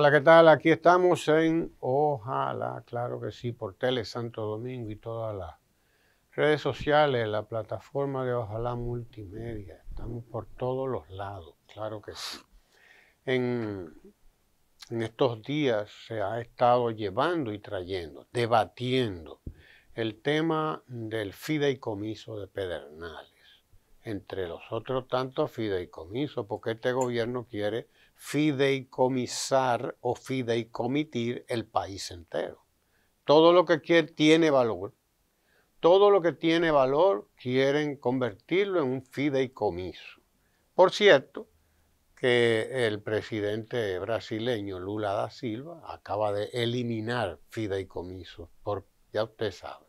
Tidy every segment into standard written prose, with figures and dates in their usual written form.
Hola, ¿qué tal? Aquí estamos en Ojalá, claro que sí, por Tele Santo Domingo y todas las redes sociales, la plataforma de Ojalá Multimedia. Estamos por todos los lados, claro que sí. En estos días se ha estado llevando y trayendo, debatiendo el tema del fideicomiso de Pedernales. Entre los otros tantos fideicomisos, porque este gobierno quiere fideicomisar o fideicomitir el país entero. Todo lo que tiene valor, todo lo que tiene valor quieren convertirlo en un fideicomiso. Por cierto, que el presidente brasileño Lula da Silva acaba de eliminar fideicomisos por, ya usted sabe,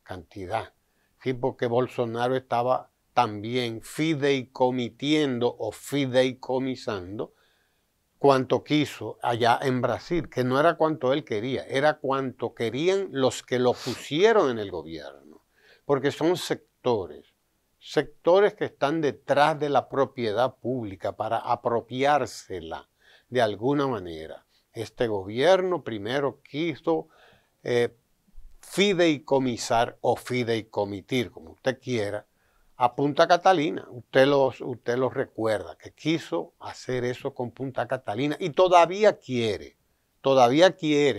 cantidad. Sí, porque Bolsonaro estaba también fideicomitiendo o fideicomisando cuanto quiso allá en Brasil, que no era cuanto él quería, era cuanto querían los que lo pusieron en el gobierno, porque son sectores que están detrás de la propiedad pública para apropiársela de alguna manera. Este gobierno primero quiso fideicomisar o fideicomitir, como usted quiera, a Punta Catalina. Usted lo recuerda, que quiso hacer eso con Punta Catalina y todavía quiere,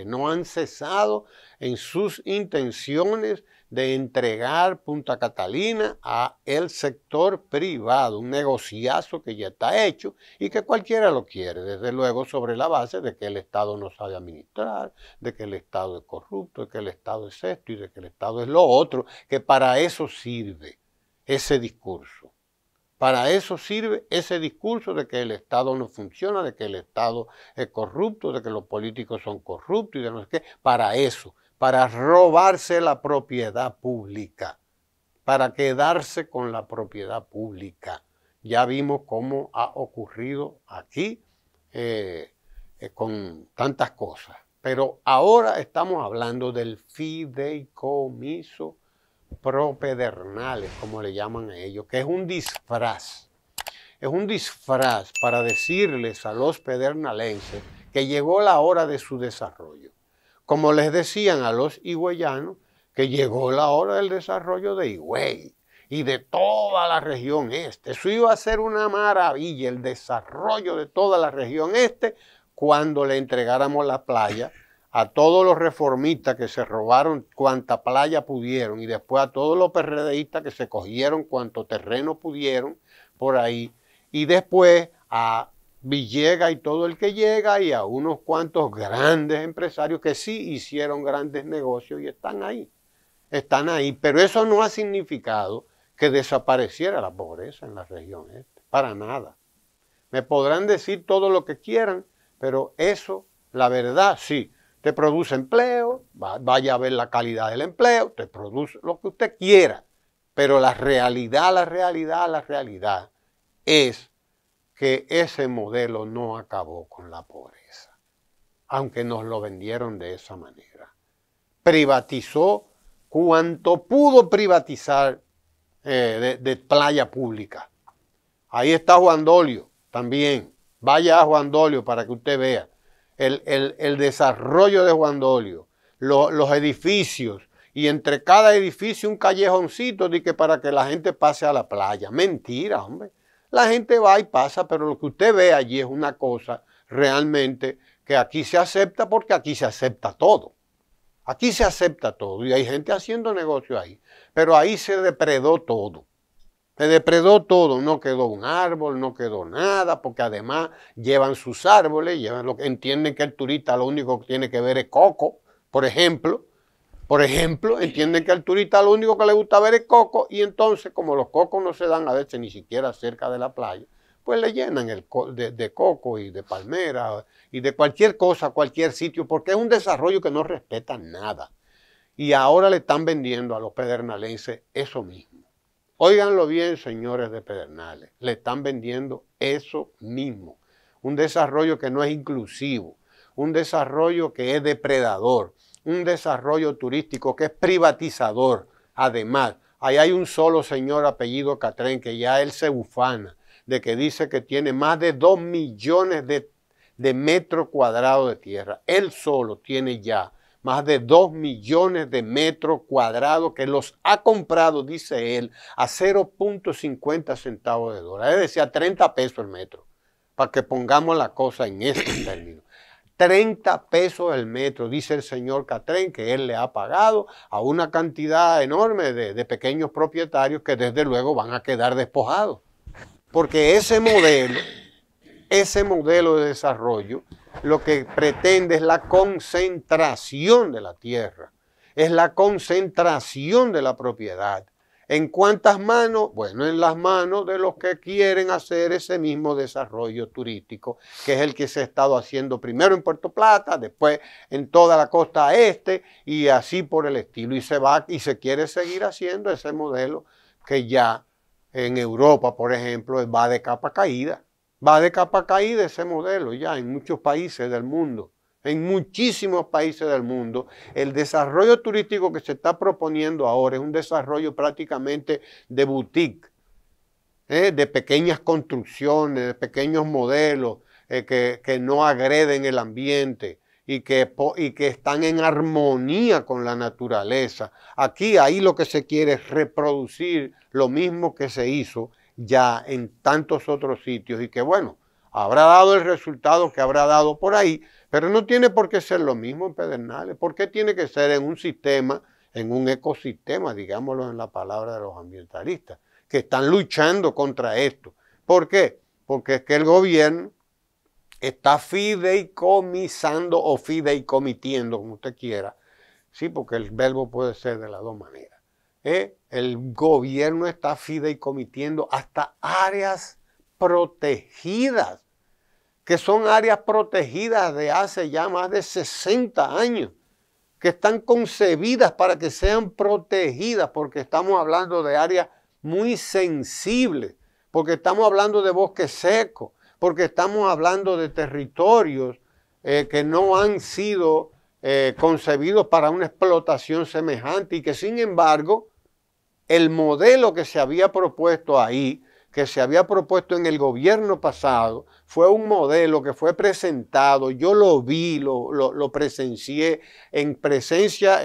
no han cesado en sus intenciones de entregar Punta Catalina a el sector privado, un negociazo que ya está hecho y que cualquiera lo quiere, desde luego sobre la base de que el Estado no sabe administrar, de que el Estado es corrupto, de que el Estado es esto y de que el Estado es lo otro, que para eso sirve ese discurso. Para eso sirve ese discurso de que el Estado no funciona, de que el Estado es corrupto, de que los políticos son corruptos y de no sé qué. Para eso, para robarse la propiedad pública, para quedarse con la propiedad pública. Ya vimos cómo ha ocurrido aquí con tantas cosas. Pero ahora estamos hablando del fideicomiso pro Pedernales, como le llaman a ellos, que es un disfraz. Es un disfraz para decirles a los pedernalenses que llegó la hora de su desarrollo. Como les decían a los higüeyanos que llegó la hora del desarrollo de Higüey y de toda la región este. Eso iba a ser una maravilla, el desarrollo de toda la región este, cuando le entregáramos la playa a todos los reformistas que se robaron cuanta playa pudieron y después a todos los PRDistas que se cogieron cuanto terreno pudieron por ahí y después a Villegas y todo el que llega y a unos cuantos grandes empresarios que sí hicieron grandes negocios y están ahí, pero eso no ha significado que desapareciera la pobreza en la región este, para nada. Me podrán decir todo lo que quieran, pero eso, la verdad, sí, te produce empleo, vaya a ver la calidad del empleo, te produce lo que usted quiera, pero la realidad es que ese modelo no acabó con la pobreza, aunque nos lo vendieron de esa manera. Privatizó cuanto pudo privatizar de playa pública. Ahí está Juan Dolio también. Vaya a Juan Dolio para que usted vea el desarrollo de Juan Dolio, los edificios, y entre cada edificio un callejoncito de que para que la gente pase a la playa. Mentira, hombre. La gente va y pasa, pero lo que usted ve allí es una cosa realmente que aquí se acepta porque aquí se acepta todo. Aquí se acepta todo y hay gente haciendo negocio ahí, pero ahí se depredó todo. Se depredó todo, no quedó un árbol, no quedó nada, porque además llevan sus árboles, entienden que el turista lo único que tiene que ver es coco, por ejemplo, entienden que al turista lo único que le gusta ver es coco, y entonces como los cocos no se dan a veces ni siquiera cerca de la playa, pues le llenan de coco y de palmera y de cualquier cosa, cualquier sitio, porque es un desarrollo que no respeta nada. Y ahora le están vendiendo a los pedernalenses eso mismo. Óiganlo bien, señores de Pedernales, le están vendiendo eso mismo. Un desarrollo que no es inclusivo, un desarrollo que es depredador, un desarrollo turístico que es privatizador. Además, ahí hay un solo señor apellido Catrén que ya él se ufana de que dice que tiene más de 2 millones de metros cuadrados de tierra. Él solo tiene ya más de 2 millones de metros cuadrados que los ha comprado, dice él, a 0.50 centavos de dólar. Es decir, a 30 pesos el metro, para que pongamos la cosa en estos términos. 30 pesos el metro, dice el señor Catrén, que él le ha pagado a una cantidad enorme de pequeños propietarios que desde luego van a quedar despojados. Porque ese modelo de desarrollo lo que pretende es la concentración de la tierra, es la concentración de la propiedad. ¿En cuántas manos? Bueno, en las manos de los que quieren hacer ese mismo desarrollo turístico, que es el que se ha estado haciendo primero en Puerto Plata, después en toda la costa este y así por el estilo. Y se quiere seguir haciendo ese modelo que ya en Europa, por ejemplo, va de capa caída. Va de capa caída ese modelo ya en muchos países del mundo. En muchísimos países del mundo, el desarrollo turístico que se está proponiendo ahora es un desarrollo prácticamente de boutique, de pequeñas construcciones, de pequeños modelos que no agreden el ambiente y que están en armonía con la naturaleza. Ahí lo que se quiere es reproducir lo mismo que se hizo ya en tantos otros sitios y que bueno, habrá dado el resultado que habrá dado por ahí, pero no tiene por qué ser lo mismo en Pedernales. ¿Por qué tiene que ser en un sistema, en un ecosistema, digámoslo en la palabra de los ambientalistas, que están luchando contra esto? ¿Por qué? Porque es que el gobierno está fideicomisando o fideicomitiendo, como usted quiera. Sí, porque el verbo puede ser de las dos maneras. El gobierno está fideicomitiendo hasta áreas protegidas, que son áreas protegidas de hace ya más de 60 años, que están concebidas para que sean protegidas, porque estamos hablando de áreas muy sensibles, porque estamos hablando de bosques secos, porque estamos hablando de territorios que no han sido concebidos para una explotación semejante y que sin embargo el modelo que se había propuesto ahí, que se había propuesto en el gobierno pasado, fue un modelo que fue presentado, yo lo vi, lo presencié en presencia,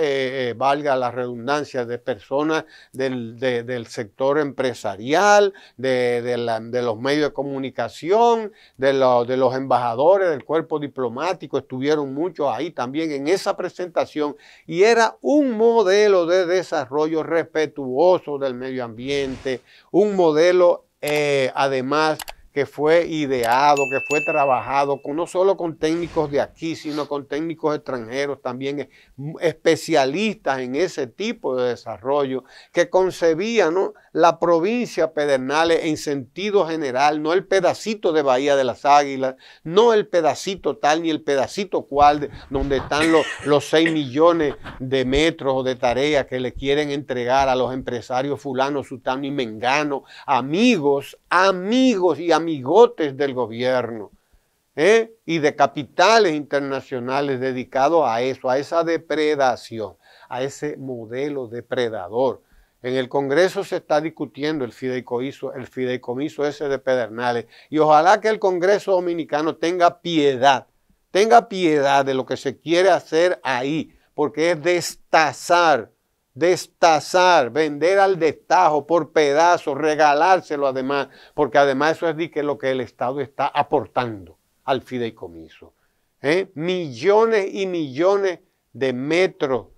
valga la redundancia, de personas del sector empresarial, de los medios de comunicación, de los embajadores del cuerpo diplomático, estuvieron muchos ahí también en esa presentación y era un modelo de desarrollo respetuoso del medio ambiente, un modelo además que fue ideado, que fue trabajado no solo con técnicos de aquí, sino con técnicos extranjeros también, especialistas en ese tipo de desarrollo, que concebían, ¿no?, la provincia Pedernales en sentido general, no el pedacito de Bahía de las Águilas, no el pedacito tal ni el pedacito cual, donde están los 6 millones de metros o de tareas que le quieren entregar a los empresarios fulano, sutano y mengano, amigos y amigotes del gobierno, y de capitales internacionales dedicados a eso, a esa depredación, a ese modelo depredador. En el Congreso se está discutiendo el fideicomiso ese de Pedernales y ojalá que el Congreso Dominicano tenga piedad de lo que se quiere hacer ahí, porque es destazar, vender al destajo por pedazos, regalárselo además, porque además eso es lo que el Estado está aportando al fideicomiso. Millones y millones de metros,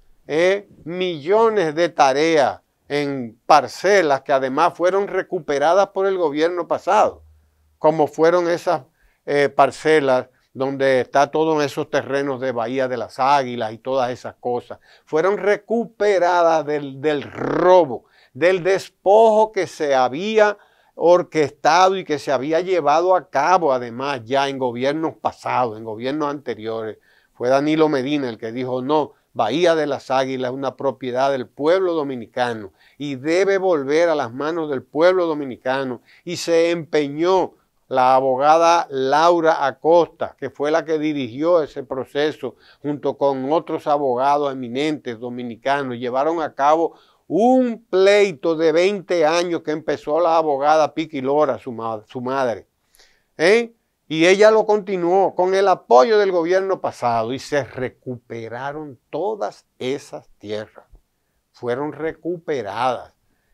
millones de tareas en parcelas que además fueron recuperadas por el gobierno pasado, como fueron esas parcelas donde está todos esos terrenos de Bahía de las Águilas y todas esas cosas, fueron recuperadas del robo, del despojo que se había orquestado y que se había llevado a cabo además ya en gobiernos pasados, en gobiernos anteriores. Fue Danilo Medina el que dijo, no, Bahía de las Águilas es una propiedad del pueblo dominicano y debe volver a las manos del pueblo dominicano, y se empeñó la abogada Laura Acosta, que fue la que dirigió ese proceso junto con otros abogados eminentes dominicanos, llevaron a cabo un pleito de 20 años que empezó la abogada Piqui Lora, su madre, Y ella lo continuó con el apoyo del gobierno pasado y se recuperaron todas esas tierras. Fueron recuperadas.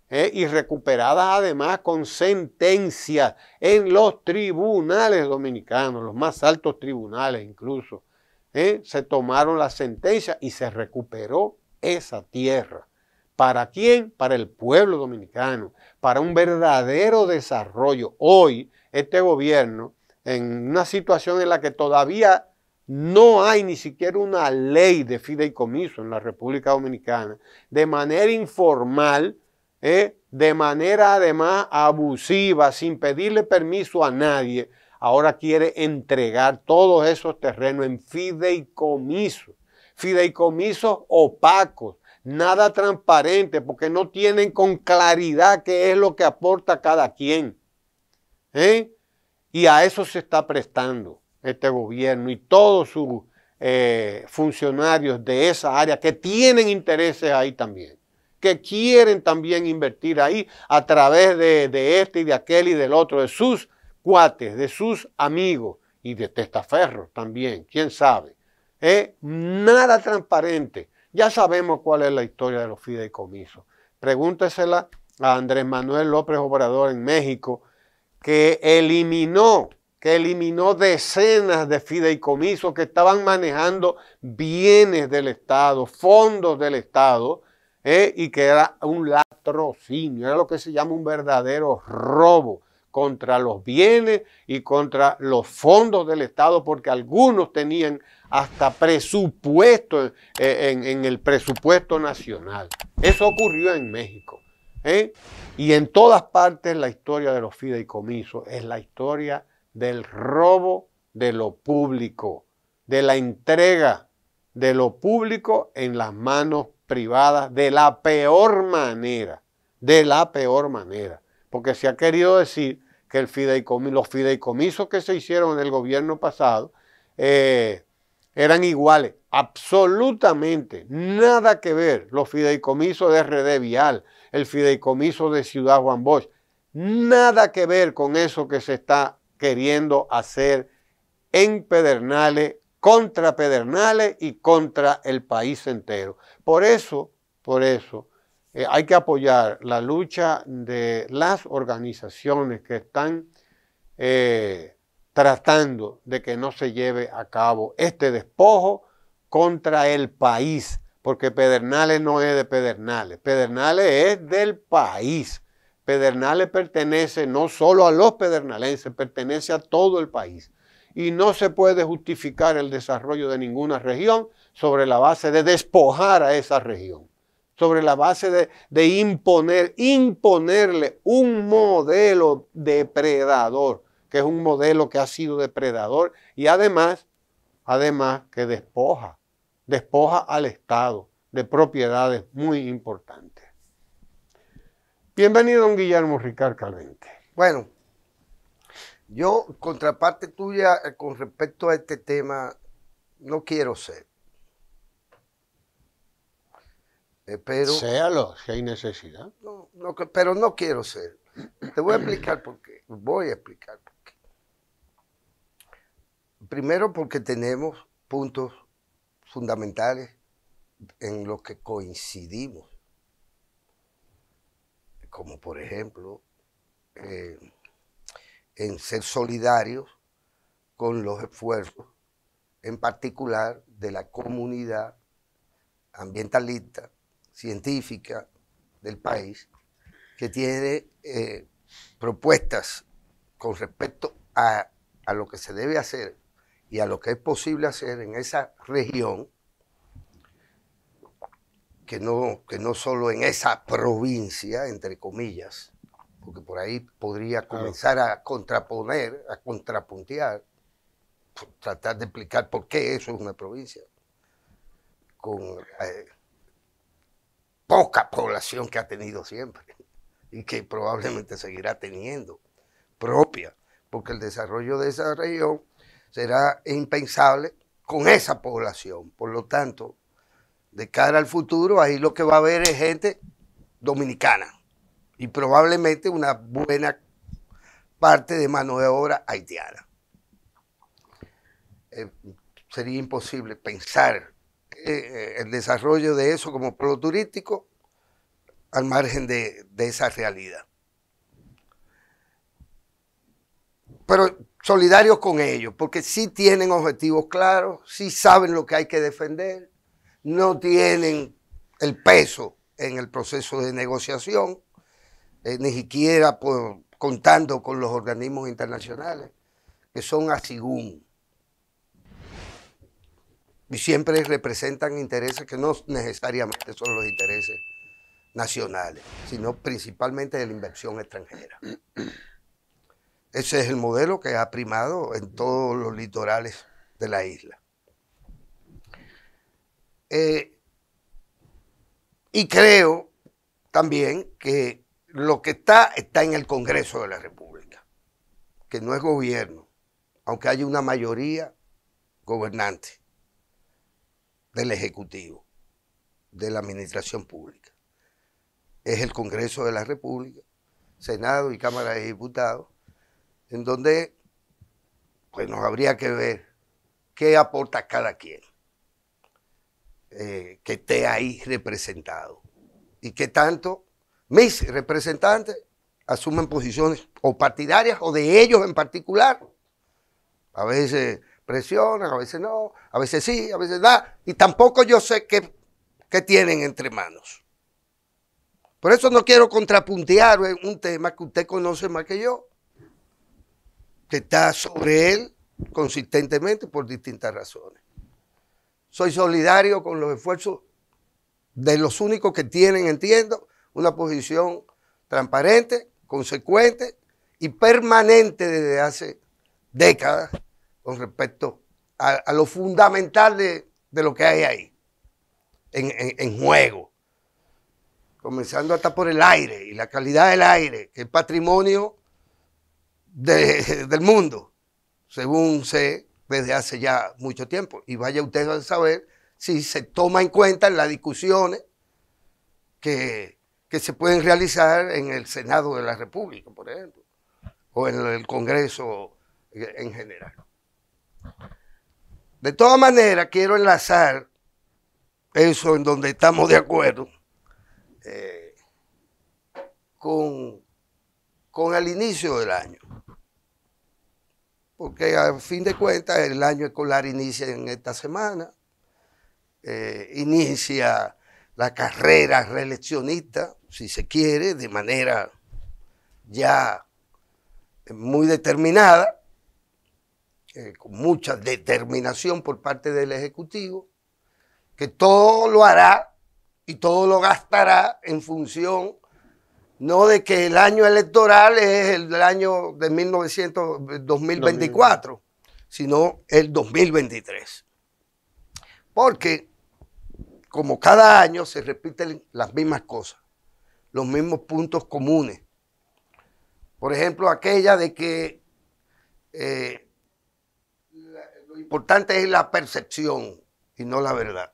Y recuperadas además con sentencias en los tribunales dominicanos, los más altos tribunales incluso. Se tomaron las sentencias y se recuperó esa tierra. ¿Para quién? Para el pueblo dominicano, para un verdadero desarrollo. Hoy, este gobierno, en una situación en la que todavía no hay ni siquiera una ley de fideicomiso en la República Dominicana, de manera informal, de manera además abusiva, sin pedirle permiso a nadie, ahora quiere entregar todos esos terrenos en fideicomisos, fideicomisos opacos, nada transparente, porque no tienen con claridad qué es lo que aporta cada quien. Y a eso se está prestando este gobierno y todos sus funcionarios de esa área que tienen intereses ahí también, que quieren también invertir ahí a través de este y de aquel y del otro, de sus cuates, de sus amigos y de testaferros también, quién sabe. Nada transparente. Ya sabemos cuál es la historia de los fideicomisos. Pregúntesela a Andrés Manuel López Obrador en México, que eliminó decenas de fideicomisos que estaban manejando bienes del Estado, fondos del Estado, y que era un latrocinio, era lo que se llama un verdadero robo contra los bienes y contra los fondos del Estado, porque algunos tenían hasta presupuesto en el presupuesto nacional. Eso ocurrió en México. Y en todas partes la historia de los fideicomisos es la historia del robo de lo público, de la entrega de lo público en las manos privadas de la peor manera, porque se ha querido decir que los fideicomisos que se hicieron en el gobierno pasado eran iguales. Absolutamente nada que ver. Los fideicomisos de RD Vial, el fideicomiso de Ciudad Juan Bosch, nada que ver con eso que se está queriendo hacer en Pedernales, contra Pedernales y contra el país entero. Por eso hay que apoyar la lucha de las organizaciones que están tratando de que no se lleve a cabo este despojo contra el país, porque Pedernales no es de Pedernales, Pedernales es del país. Pedernales pertenece no solo a los pedernalenses, pertenece a todo el país. Y no se puede justificar el desarrollo de ninguna región sobre la base de despojar a esa región, sobre la base de imponerle un modelo depredador, que es un modelo que ha sido depredador y además que despoja al Estado de propiedades muy importantes. Bienvenido, don Guillermo Ricard Calvente. Bueno, yo, contraparte tuya con respecto a este tema, no quiero ser. Pero, séalo, si hay necesidad. Pero no quiero ser. Te voy a explicar por qué. Primero, porque tenemos puntos fundamentales en los que coincidimos. Como por ejemplo, en ser solidarios con los esfuerzos, en particular de la comunidad ambientalista, científica del país, que tiene propuestas con respecto a lo que se debe hacer y a lo que es posible hacer en esa región, que no solo en esa provincia, entre comillas, porque por ahí podría comenzar a contraponer, a contrapuntear, tratar de explicar por qué eso es una provincia, con poca población que ha tenido siempre y que probablemente seguirá teniendo propia, porque el desarrollo de esa región será impensable con esa población. Por lo tanto, de cara al futuro, ahí lo que va a haber es gente dominicana y probablemente una buena parte de mano de obra haitiana. sería imposible pensar el desarrollo de eso como polo turístico al margen de esa realidad. Pero solidarios con ellos, porque sí tienen objetivos claros, sí saben lo que hay que defender, no tienen el peso en el proceso de negociación, ni siquiera contando con los organismos internacionales, que son asigún. Y siempre representan intereses que no necesariamente son los intereses nacionales, sino principalmente de la inversión extranjera. Ese es el modelo que ha primado en todos los litorales de la isla. Y creo también que lo que está en el Congreso de la República, que no es gobierno, aunque haya una mayoría gobernante del Ejecutivo, de la Administración Pública. Es el Congreso de la República, Senado y Cámara de Diputados, en donde pues nos habría que ver qué aporta cada quien que esté ahí representado y qué tanto mis representantes asumen posiciones o partidarias o de ellos en particular. A veces presionan, a veces no, a veces sí, a veces no, y tampoco yo sé qué tienen entre manos. Por eso no quiero contrapuntear un tema que usted conoce más que yo, que está sobre él consistentemente por distintas razones. Soy solidario con los esfuerzos de los únicos que tienen, entiendo, una posición transparente, consecuente y permanente desde hace décadas con respecto a lo fundamental de lo que hay ahí, en juego. Comenzando hasta por el aire y la calidad del aire, que es patrimonio del mundo, según sé desde hace ya mucho tiempo. Y vaya usted a saber si se toma en cuenta en las discusiones que se pueden realizar en el Senado de la República, por ejemplo, o en el Congreso en general. De todas maneras, quiero enlazar eso en donde estamos de acuerdo con el inicio del año. Porque a fin de cuentas el año escolar inicia en esta semana, inicia la carrera reeleccionista, si se quiere, de manera ya muy determinada, con mucha determinación por parte del Ejecutivo, que todo lo hará y todo lo gastará en función no de que el año electoral es el año de 2024, sino el 2023. Porque como cada año se repiten las mismas cosas, los mismos puntos comunes. Por ejemplo, aquella de que lo importante es la percepción y no la verdad,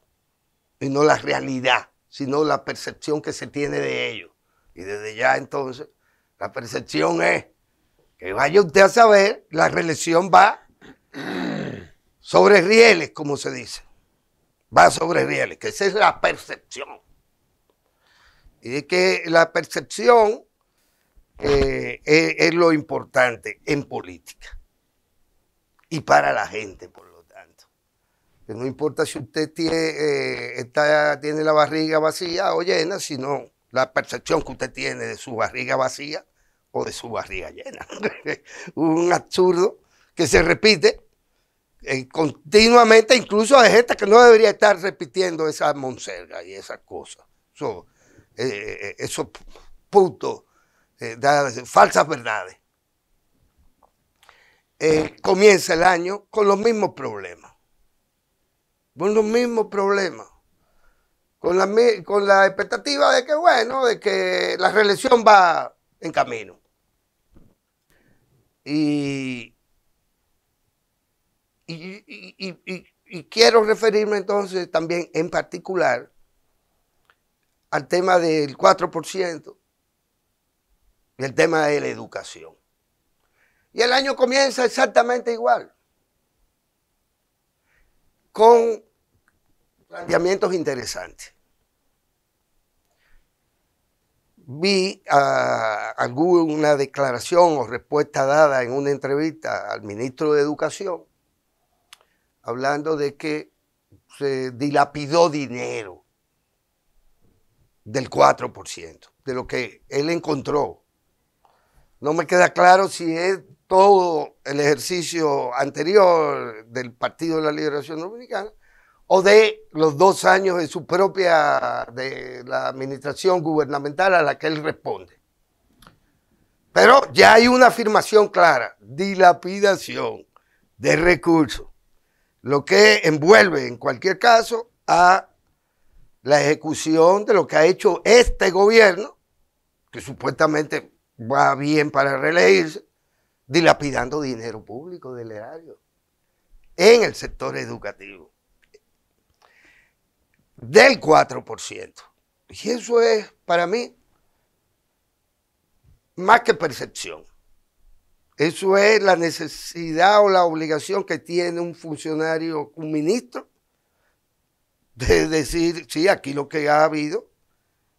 y no la realidad, sino la percepción que se tiene de ello. Y desde ya entonces, la percepción es que vaya usted a saber, la reelección va sobre rieles, como se dice. Va sobre rieles, que esa es la percepción. Y de que la percepción es lo importante en política. Y para la gente, por lo tanto. Que no importa si usted tiene la barriga vacía o llena, sino la percepción que usted tiene de su barriga vacía o de su barriga llena. Un absurdo que se repite continuamente, incluso hay gente que no debería estar repitiendo esas monsergas y esas cosas. Esos puntos, falsas verdades. Comienza el año con los mismos problemas. Con los mismos problemas. Con la expectativa de que, bueno, de que la reelección va en camino. Y quiero referirme entonces también en particular al tema del 4% y el tema de la educación. Y el año comienza exactamente igual. con planteamientos interesantes. Vi alguna declaración o respuesta dada en una entrevista al ministro de Educación hablando de que se dilapidó dinero del 4%, de lo que él encontró. No me queda claro si es todo el ejercicio anterior del Partido de la Liberación Dominicana o de los 2 años de su propia, de la administración gubernamental a la que él responde. Pero ya hay una afirmación clara: dilapidación de recursos, lo que envuelve en cualquier caso a la ejecución de lo que ha hecho este gobierno, que supuestamente va bien para reelegirse, dilapidando dinero público del erario en el sector educativo del 4%. Y eso es, para mí, más que percepción. Eso es la necesidad o la obligación que tiene un funcionario, un ministro, de decir, sí, aquí lo que ha habido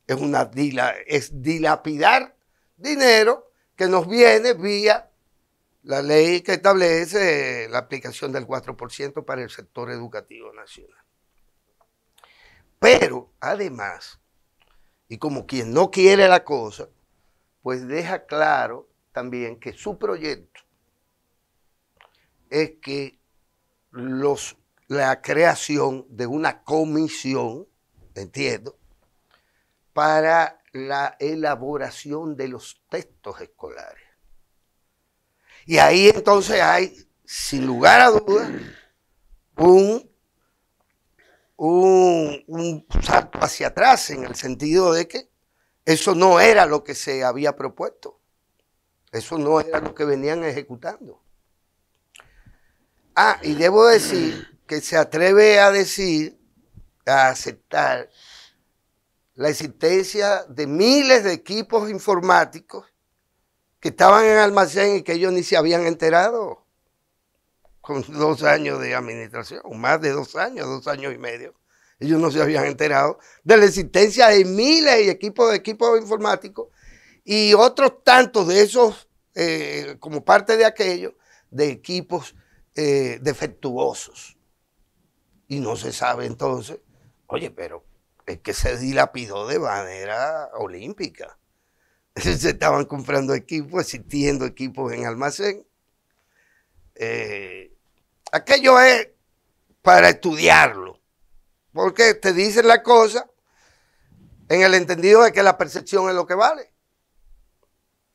es dilapidar dinero que nos viene vía la ley que establece la aplicación del 4% para el sector educativo nacional. Pero, además, y como quien no quiere la cosa, pues deja claro también que su proyecto es que la creación de una comisión, entiendo, para la elaboración de los textos escolares. Y ahí entonces hay, sin lugar a dudas, un salto hacia atrás, en el sentido de que eso no era lo que se había propuesto. Eso no era lo que venían ejecutando. Y debo decir que se atreve a decir, a aceptar la existencia de miles de equipos informáticos que estaban en almacén y que ellos ni se habían enterado con 2 años de administración, más de 2 años, 2 años y medio. Ellos no se habían enterado de la existencia de miles de equipos informáticos y otros tantos de esos, como parte de aquello, de equipos defectuosos. Y no se sabe entonces, oye, pero es que se dilapidó de manera olímpica. Se estaban comprando equipos, existiendo equipos en almacén. Aquello es para estudiarlo, porque te dicen la cosa en el entendido de que la percepción es lo que vale,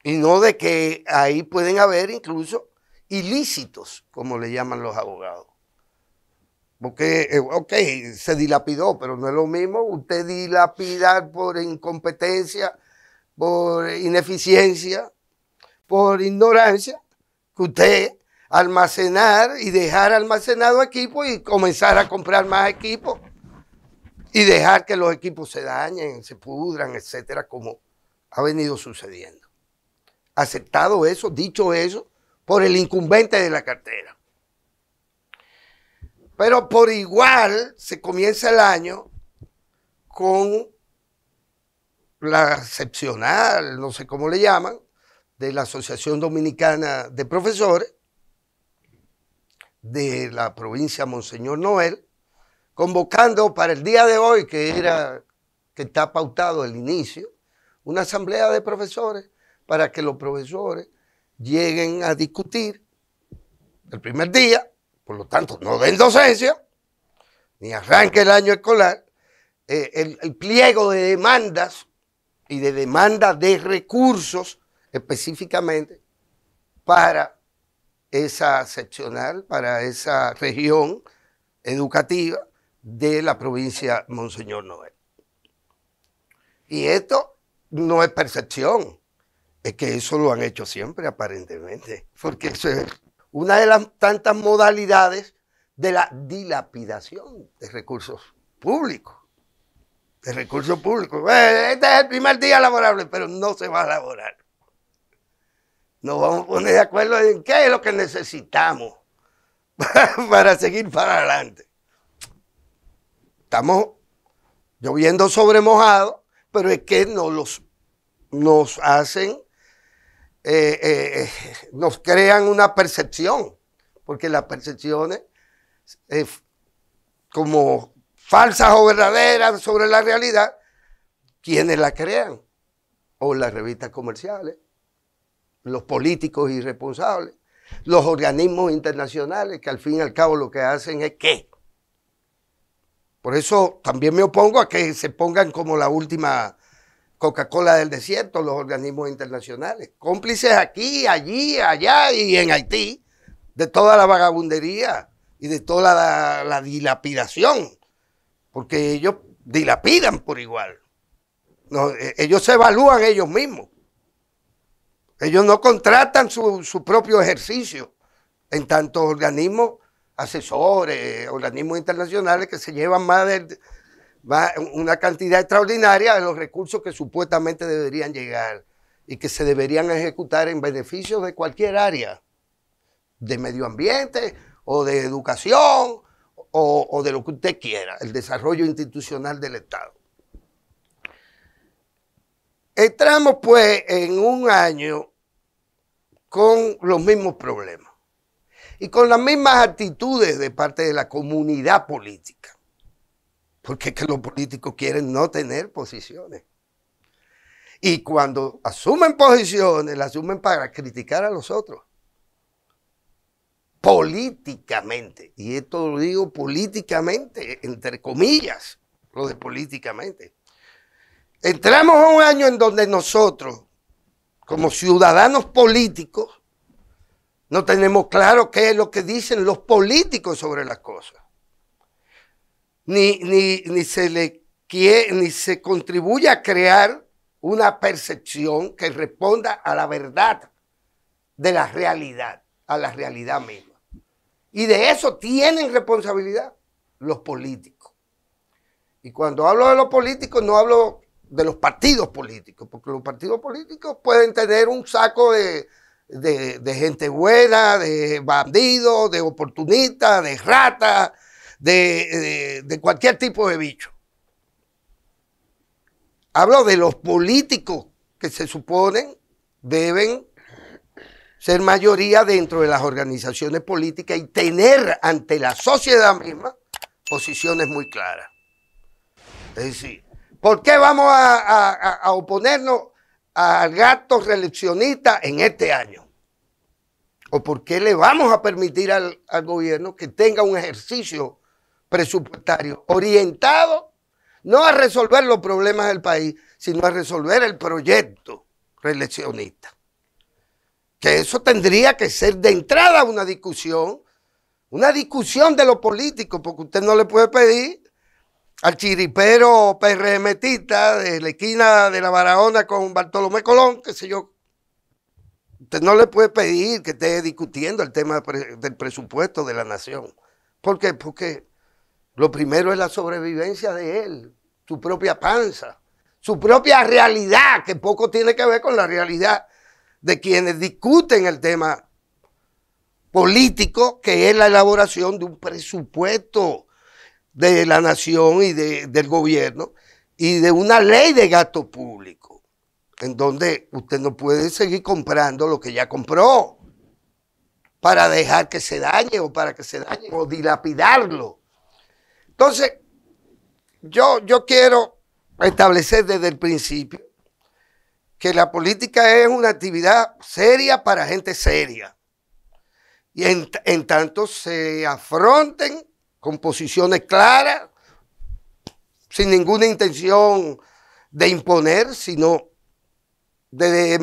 y no de que ahí pueden haber incluso ilícitos, como le llaman los abogados. Porque, ok, se dilapidó, pero no es lo mismo usted dilapidar por incompetencia, por ineficiencia, por ignorancia, que usted almacenar y dejar almacenado equipos y comenzar a comprar más equipos y dejar que los equipos se dañen, se pudran, etcétera, como ha venido sucediendo. Aceptado eso, dicho eso, por el incumbente de la cartera. Pero por igual se comienza el año con la excepcional, no sé cómo le llaman, de la Asociación Dominicana de Profesores de la provincia Monseñor Noel, convocando para el día de hoy, que está pautado el inicio, una asamblea de profesores para que los profesores lleguen a discutir el primer día, por lo tanto no den docencia, ni arranque el año escolar, el pliego de demandas y de demanda de recursos específicamente para esa seccional, para esa región educativa de la provincia Monseñor Noel. Y esto no es percepción, es que eso lo han hecho siempre aparentemente, porque eso es una de las tantas modalidades de la dilapidación de recursos públicos. Este es el primer día laborable, pero no se va a laborar. Nos vamos a poner de acuerdo en qué es lo que necesitamos para seguir para adelante. estamos lloviendo sobre mojado, pero es que nos hacen, nos crean una percepción, porque las percepciones, como falsas o verdaderas sobre la realidad, ¿quiénes la crean? O las revistas comerciales, los políticos irresponsables, los organismos internacionales, que al fin y al cabo lo que hacen es ¿qué? Por eso también me opongo a que se pongan como la última Coca-Cola del desierto los organismos internacionales, cómplices aquí, allí, allá y en Haití de toda la vagabundería y de toda la dilapidación, porque ellos dilapidan por igual. No, ellos se evalúan ellos mismos. Ellos no contratan su propio ejercicio en tantos organismos asesores, organismos internacionales que se llevan una cantidad extraordinaria de los recursos que supuestamente deberían llegar y que se deberían ejecutar en beneficio de cualquier área, de medio ambiente o de educación o de lo que usted quiera, el desarrollo institucional del Estado. Entramos pues en un año con los mismos problemas y con las mismas actitudes de parte de la comunidad política, porque es que los políticos quieren no tener posiciones. Y cuando asumen posiciones, las asumen para criticar a los otros. Políticamente, y esto lo digo políticamente, entre comillas, lo de políticamente. Entramos a un año en donde nosotros, como ciudadanos políticos, no tenemos claro qué es lo que dicen los políticos sobre las cosas. Ni se contribuye a crear una percepción que responda a la verdad de la realidad, a la realidad misma. Y de eso tienen responsabilidad los políticos. Y cuando hablo de los políticos, no hablo de los partidos políticos, porque los partidos políticos pueden tener un saco de gente buena, de bandidos, de oportunistas, de ratas, de cualquier tipo de bicho. Hablo de los políticos que se suponen deben ser mayoría dentro de las organizaciones políticas y tener ante la sociedad misma posiciones muy claras. Es decir, ¿por qué vamos a oponernos al gasto reeleccionista en este año? ¿O por qué le vamos a permitir al gobierno que tenga un ejercicio presupuestario orientado no a resolver los problemas del país, sino a resolver el proyecto reeleccionista? Que eso tendría que ser de entrada una discusión de los políticos, porque usted no le puede pedir al chiripero PRMista de la esquina de la Barahona con Bartolomé Colón, qué sé yo. Usted no le puede pedir que esté discutiendo el tema del presupuesto de la nación. ¿Por qué? Porque lo primero es la sobrevivencia de él, su propia panza, su propia realidad, que poco tiene que ver con la realidad de quienes discuten el tema político, que es la elaboración de un presupuesto de la nación y del gobierno y de una ley de gasto público, en donde usted no puede seguir comprando lo que ya compró para dejar que se dañe o para que se dañe o dilapidarlo. Entonces, yo quiero establecer desde el principio que la política es una actividad seria para gente seria. Y en tanto se afronten con posiciones claras, sin ninguna intención de imponer, sino de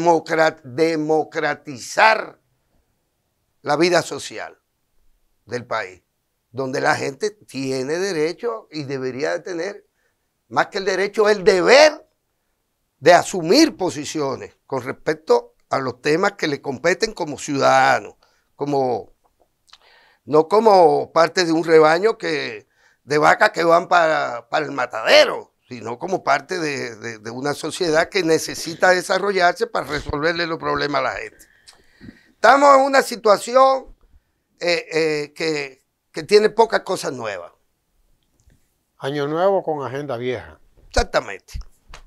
democratizar la vida social del país, donde la gente tiene derecho y debería de tener, más que el derecho, el deber de asumir posiciones con respecto a los temas que le competen como ciudadanos, no como parte de un rebaño de vacas que van para el matadero, sino como parte de una sociedad que necesita desarrollarse para resolverle los problemas a la gente. Estamos en una situación que tiene pocas cosas nuevas. Año nuevo con agenda vieja. Exactamente.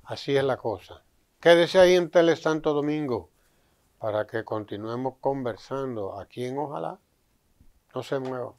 Así es la cosa. Quédese ahí en Tele Santo Domingo para que continuemos conversando aquí en Ojalá. No se mueva.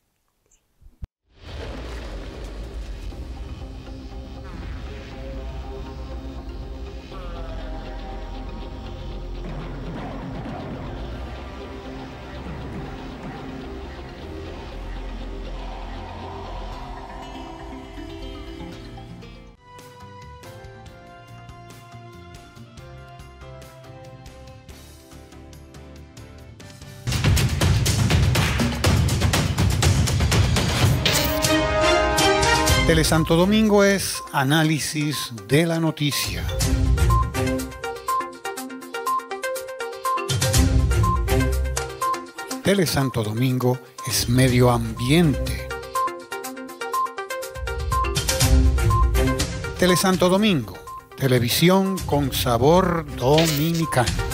Tele Santo Domingo es análisis de la noticia. Tele Santo Domingo es medio ambiente. Tele Santo Domingo, televisión con sabor dominicano.